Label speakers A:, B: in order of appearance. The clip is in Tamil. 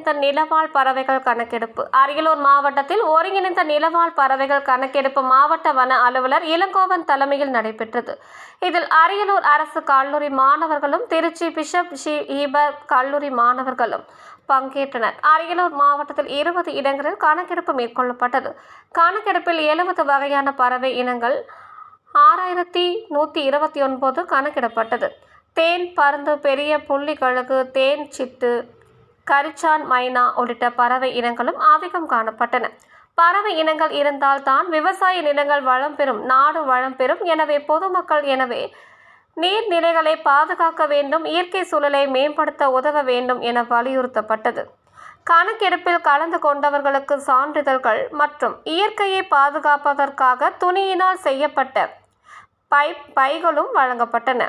A: ஒருங்கிணைந்த நிலவாழ் பறவைகள் கணக்கெடுப்பு. அரியலூர் மாவட்டத்தில் ஒருங்கிணைந்த நிலவாழ் பறவைகள் கணக்கெடுப்பு மாவட்ட வன அலுவலர் இளங்கோவன் தலைமையில் நடைபெற்றது. இதில் அரியலூர் அரசு கல்லூரி மாணவர்களும் திருச்சி பிஷப் ஜி ஈபர் கல்லூரி மாணவர்களும் பங்கேற்றனர். அரியலூர் மாவட்டத்தில் 20 இடங்களில் கணக்கெடுப்பு மேற்கொள்ளப்பட்டது. கணக்கெடுப்பில் 70 வகையான பறவை இனங்கள் 6129 கணக்கிடப்பட்டது. தேன் பருந்து, பெரிய புள்ளிக்கழுகு, தேன் சிட்டு, கரிச்சான், மைனா உள்ளிட்ட பறவை இனங்களும் அதிகம் காணப்பட்டன. பறவை இனங்கள் இருந்தால் தான் விவசாய நிலங்கள் வளம் பெறும், நாடு வளம் பெறும். எனவே பொதுமக்கள் நீர்நிலைகளை பாதுகாக்க வேண்டும், இயற்கை சூழலை மேம்படுத்த உதவ வேண்டும் என வலியுறுத்தப்பட்டது. கணக்கெடுப்பில் கலந்து கொண்டவர்களுக்கு சான்றிதழ்கள் மற்றும் இயற்கையை பாதுகாப்பதற்காக துணியினால் செய்யப்பட்ட பைகளும் வழங்கப்பட்டன.